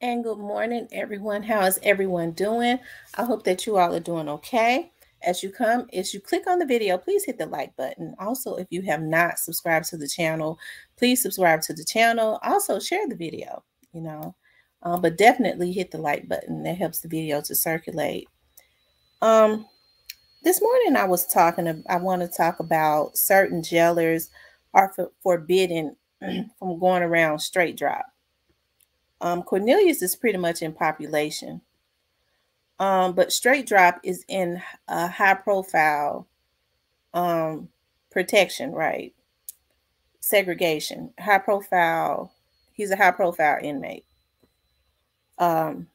And good morning, everyone. How is everyone doing? I hope that you all are doing okay. As you click on the video, please hit the like button. Also, if you have not subscribed to the channel, please subscribe to the channel. Also, share the video, you know, but definitely hit the like button. That helps the video to circulate. Um, this morning I want to talk about certain jailers are forbidden from going around straight drop. Cornelius is pretty much in population. But straight drop is in a high profile um, protection, right? Segregation, high profile. He's a high profile inmate. Um,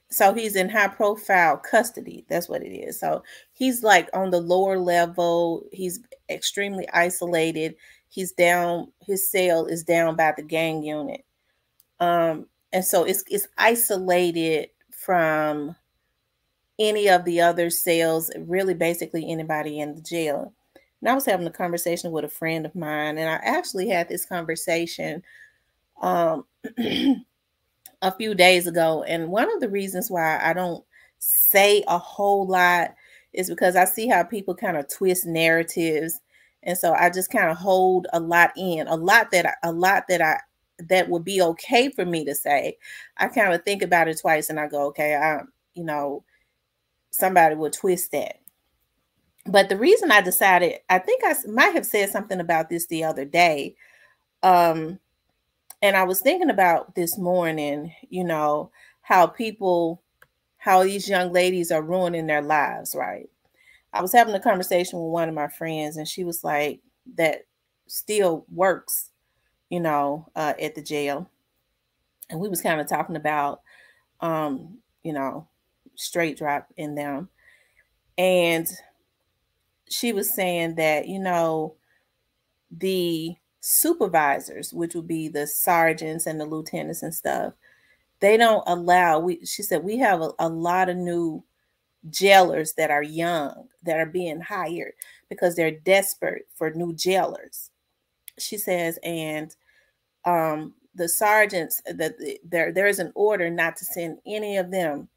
so he's in high profile custody. That's what it is. So he's like on the lower level. He's extremely isolated. He's down. His cell is down by the gang unit. And so it's isolated from any of the other cells, really basically anybody in the jail. And I was having a conversation with a friend of mine, and I actually had this conversation um, a few days ago. And one of the reasons why I don't say a whole lot is because I see how people kind of twist narratives. And so I just kind of hold a lot in, that would be okay for me to say. I kind of think about it twice and I go, okay, you know, somebody will twist that. But the reason I decided, I think I might have said something about this the other day. Um, and I was thinking about this morning, how these young ladies are ruining their lives, right? I was having a conversation with one of my friends, and she was like, that still works, at the jail. And we was kind of talking about, um, you know, straight drop in them. And she was saying that, the supervisors, which would be the sergeants and the lieutenants and stuff, they don't allow, she said, we have a lot of new jailers that are young, that are being hired because they're desperate for new jailers. She says, and the sergeants, that there's an order not to send any of them,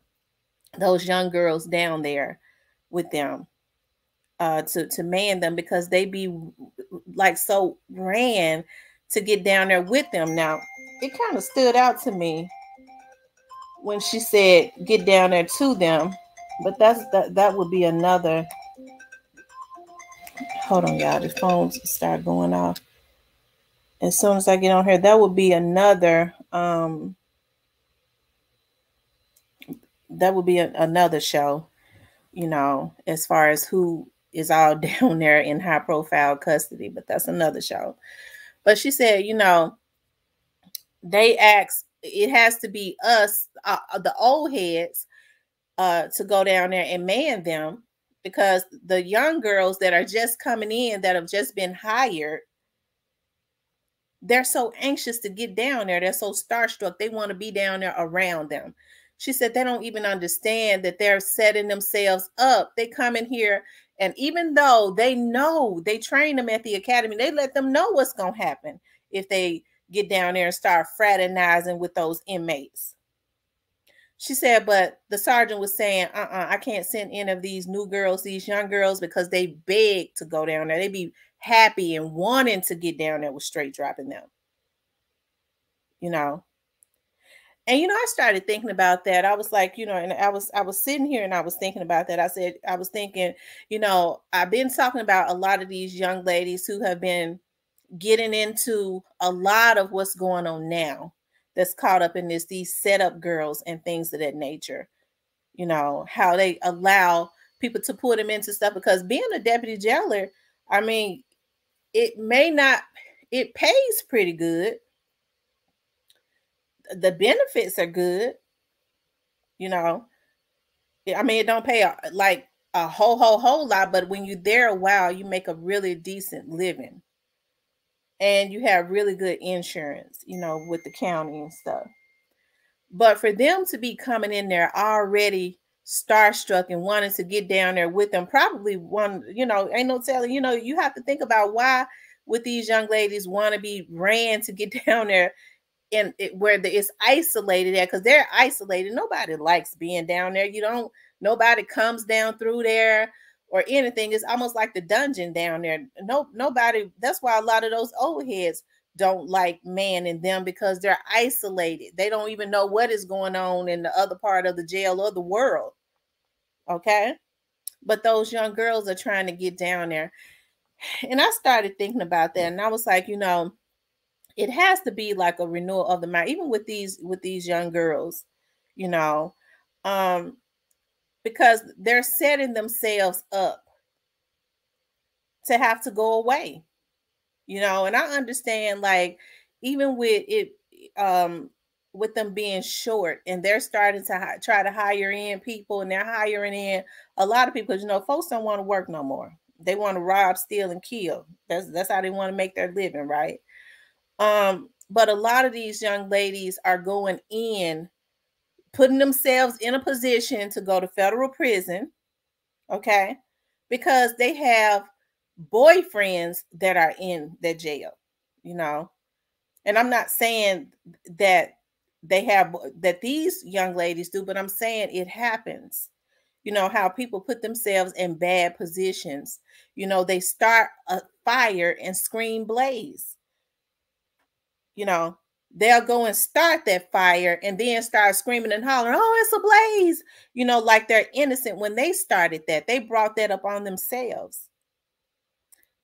those young girls down there with them, to man them, because they be like so ran to get down there with them. Now, it kind of stood out to me when she said get down there to them, but that would be another. Hold on, y'all. The phones start going off. As soon as I get on here, that would be another. That would be another show. As far as who is all down there in high profile custody, but that's another show. But she said, they asked, it has to be us, the old heads, to go down there and man them, because the young girls that are just coming in, that have just been hired, they're so anxious to get down there. They're so starstruck. They want to be down there around them. She said they don't even understand that they're setting themselves up. They come in here, and even though they know, they train them at the academy, they let them know what's going to happen if they get down there and start fraternizing with those inmates. She said, but the sergeant was saying, I can't send any of these new girls, these young girls, because they beg to go down there. They be happy and wanting to get down there with straight dropping them. And I started thinking about that. I was like, and I was sitting here and I was thinking about that. I was thinking, I've been talking about a lot of these young ladies who have been getting into a lot of what's going on now, that's caught up in these setup girls and things of that nature. How they allow people to put them into stuff, because being a deputy jailer, I mean, it pays pretty good. The benefits are good. I mean, it don't pay like a whole lot, but when you're there a while, you make a really decent living, and you have really good insurance, with the county and stuff. But for them to be coming in there already starstruck and wanting to get down there with them, probably one, ain't no telling, you have to think about why would these young ladies want to be ran to get down there in it, where it's isolated at, because they're isolated. Nobody likes being down there. Nobody comes down through there or anything. It's almost like the dungeon down there. Nobody. That's why a lot of those old heads don't like man in them, because they're isolated. They don't even know what is going on in the other part of the jail or the world. Okay. But those young girls are trying to get down there. And I started thinking about that. And I was like, it has to be like a renewal of the mind, even with these young girls, because they're setting themselves up to have to go away, and I understand, like, even with it, with them being short, and they're starting to try to hire in people, and they're hiring in a lot of people, because folks don't want to work no more. They want to rob, steal, and kill. That's how they want to make their living, right? But a lot of these young ladies are going in, putting themselves in a position to go to federal prison, okay, because they have boyfriends that are in the jail, and I'm not saying that that these young ladies do, but I'm saying it happens. How people put themselves in bad positions. They start a fire and scream blaze. They'll go and start that fire and then start screaming and hollering, "Oh, it's a blaze." Like they're innocent when they started that. They brought that up on themselves.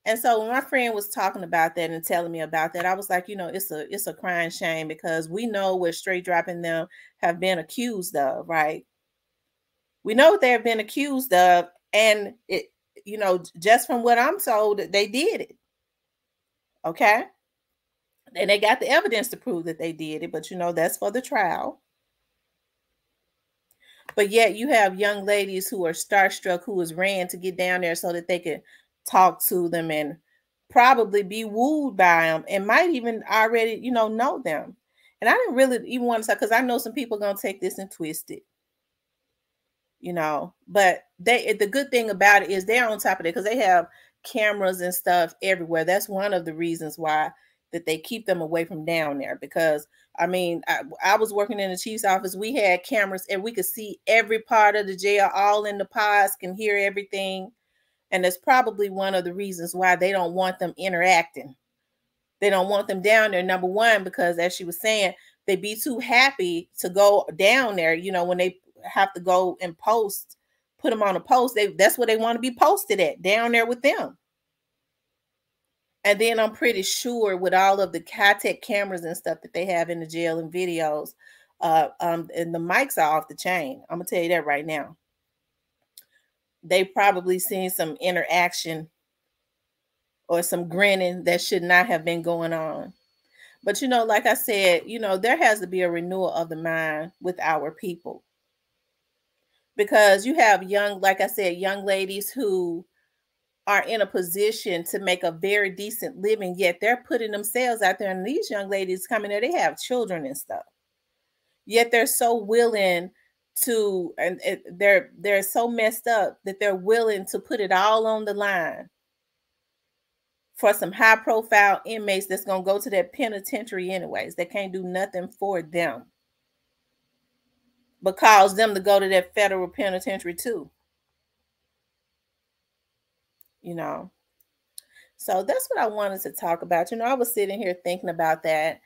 And so when my friend was talking about that and telling me about that, I was like, it's a crying shame, because we know what straight dropping them have been accused of, right? We know what they have been accused of, and it, just from what I'm told, they did it. Okay. And they got the evidence to prove that they did it, but that's for the trial. But yet you have young ladies who are starstruck, who has ran to get down there so that they can talk to them and probably be wooed by them, and might even already, know them. And I didn't really even want to say, because I know some people are going to take this and twist it, but the good thing about it is they're on top of it, because they have cameras and stuff everywhere. That's one of the reasons why that they keep them away from down there, because I was working in the chief's office. We had cameras and we could see every part of the jail, all in the pods, can hear everything. And that's probably one of the reasons why they don't want them interacting. They don't want them down there, number one, because as she was saying, they'd be too happy to go down there. When they have to go and put them on a post, that's where they want to be posted at, down there with them. And then I'm pretty sure with all of the high-tech cameras and stuff that they have in the jail and videos, and the mics are off the chain. I'm gonna tell you that right now. They probably seen some interaction or some grinning that should not have been going on. But like I said, there has to be a renewal of the mind with our people, because you have like I said, young ladies who are in a position to make a very decent living, yet they're putting themselves out there. And these young ladies coming there, they have children and stuff, yet they're so willing to, and they're so messed up that they're willing to put it all on the line for some high profile inmates that's going to go to that penitentiary anyways. They can't do nothing for them, but cause them to go to that federal penitentiary too. So that's what I wanted to talk about. I was sitting here thinking about that,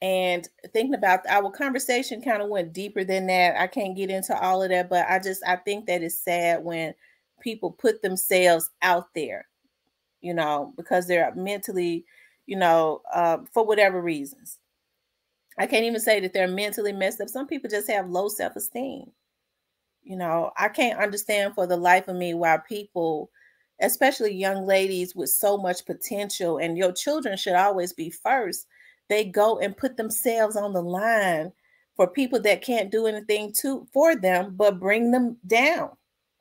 and thinking about our conversation kind of went deeper than that. I can't get into all of that, but I think that it's sad when people put themselves out there, because they're mentally, for whatever reasons. I can't even say that they're mentally messed up. Some people just have low self-esteem. I can't understand for the life of me why people, especially young ladies with so much potential, and your children should always be first, they go and put themselves on the line for people that can't do anything for them but bring them down,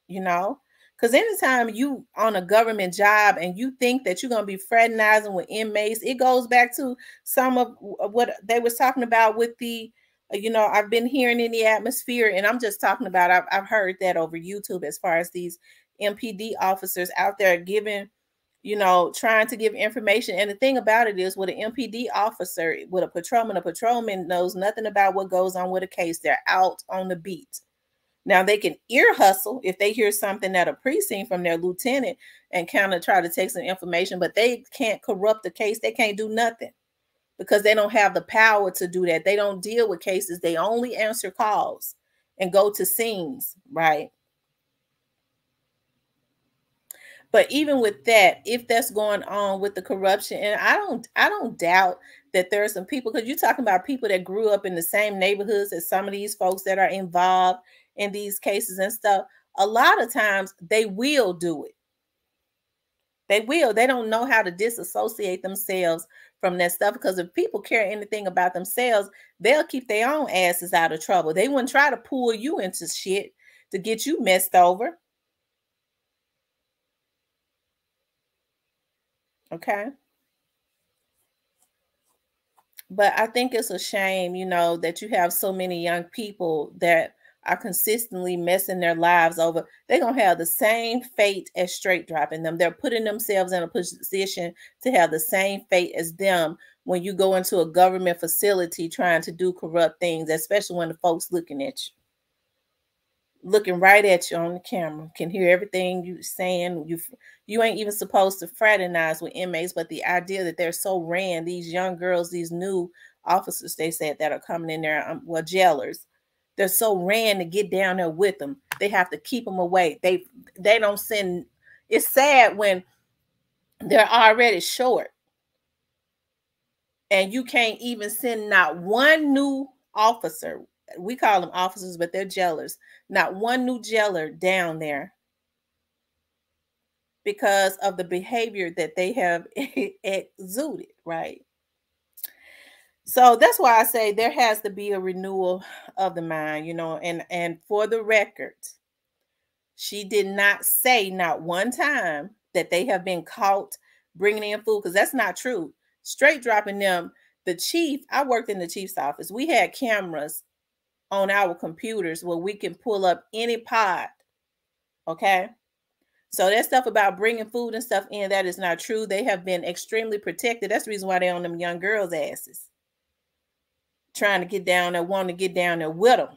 because anytime you on a government job and you think that you're going to be fraternizing with inmates, it goes back to some of what they was talking about with the, I've been hearing in the atmosphere, and I'm just talking about, I've heard that over YouTube, as far as these MPD officers out there giving trying to give information. And the thing about it is, with an MPD officer, with a patrolman knows nothing about what goes on with a case. They're out on the beat. Now, they can ear hustle if they hear something at a precinct from their lieutenant and kind of try to take some information, but they can't corrupt the case. They can't do nothing because they don't have the power to do that. They don't deal with cases. They only answer calls and go to scenes, right? But even with that, if that's going on with the corruption, and I don't doubt that there are some people, because you're talking about people that grew up in the same neighborhoods as some of these folks that are involved in these cases and stuff. A lot of times they will do it. They will. They don't know how to disassociate themselves from that stuff, because if people care anything about themselves, they'll keep their own asses out of trouble. They wouldn't try to pull you into shit to get you messed over. Okay. But I think it's a shame, that you have so many young people that are consistently messing their lives over. They're going to have the same fate as straight dropping them. They're putting themselves in a position to have the same fate as them when you go into a government facility trying to do corrupt things, especially when the folks looking at you. Looking right at you on the camera, can hear everything you saying. You ain't even supposed to fraternize with inmates, but the idea that they're so ran, these young girls, these new officers, they said, that are coming in there, jailers, they're so ran to get down there with them. They have to keep them away. They don't send. It's sad when they're already short and you can't even send not one new officer. We call them officers, but they're jailers. Not one new jailer down there because of the behavior that they have exuded, right? So that's why I say there has to be a renewal of the mind, and for the record, she did not say not one time that they have been caught bringing in food, because that's not true. Straight dropping them. The chief, I worked in the chief's office. We had cameras on our computers where we can pull up any pod. Okay. So that stuff about bringing food and stuff in, that is not true. They have been extremely protected. That's the reason why they're on them young girls' asses. Trying to get down there, wanting to get down there with them.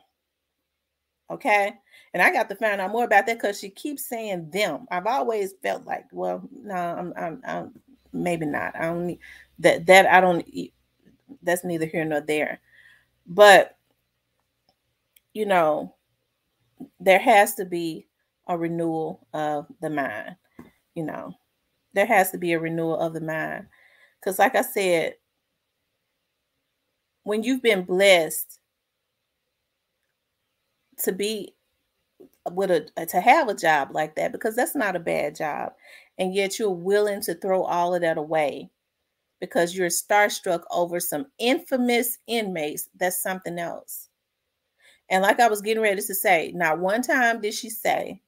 Okay. And I got to find out more about that because she keeps saying them. I've always felt like, well, no, I'm maybe not. I don't need that. I don't, that's neither here nor there. But, there has to be a renewal of the mind. There has to be a renewal of the mind. Because like I said, when you've been blessed to be to have a job like that, because that's not a bad job, and yet you're willing to throw all of that away because you're starstruck over some infamous inmates, that's something else. And like I was getting ready to say, not one time did she say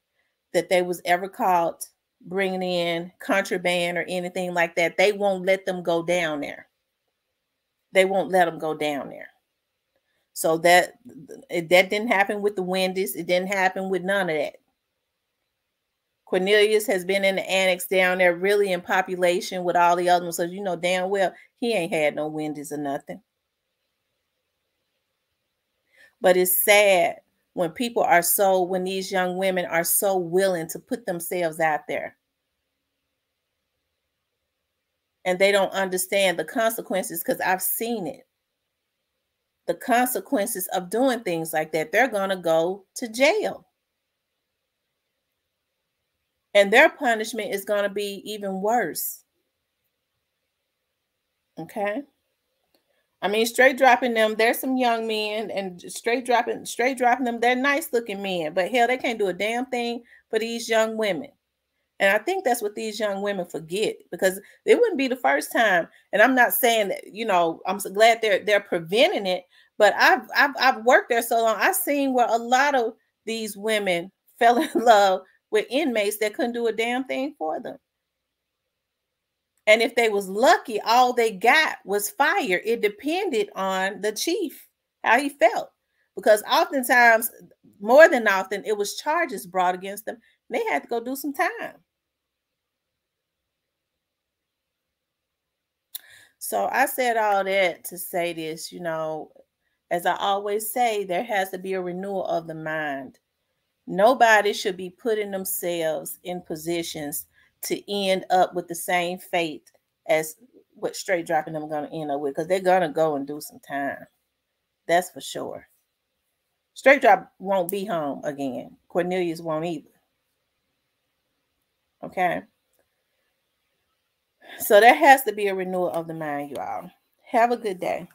that they was ever caught bringing in contraband or anything like that. They won't let them go down there. They won't let them go down there. So that didn't happen with the Wendy's. It didn't happen with none of that. Cornelius has been in the annex down there, really in population with all the other ones. So damn well he ain't had no Wendy's or nothing. But it's sad when when these young women are so willing to put themselves out there. And they don't understand the consequences, because I've seen it. The consequences of doing things like that. They're going to go to jail. And their punishment is going to be even worse. Okay? I mean, straight dropping them, there's some young men, and straight dropping them, they're nice looking men, but hell, they can't do a damn thing for these young women. And I think that's what these young women forget, because it wouldn't be the first time. And I'm not saying that, I'm so glad they're preventing it, but I've worked there so long. I've seen where a lot of these women fell in love with inmates that couldn't do a damn thing for them. And if they was lucky, all they got was fire. It depended on the chief, how he felt. Because oftentimes, more than often, it was charges brought against them. They had to go do some time. So I said all that to say this, as I always say, there has to be a renewal of the mind. Nobody should be putting themselves in positions to end up with the same fate as what Straight Dropping them going to end up with, because they're going to go and do some time. That's for sure. Straight Drop won't be home again. Cornelius won't either. Okay. So there has to be a renewal of the mind, you all. Have a good day.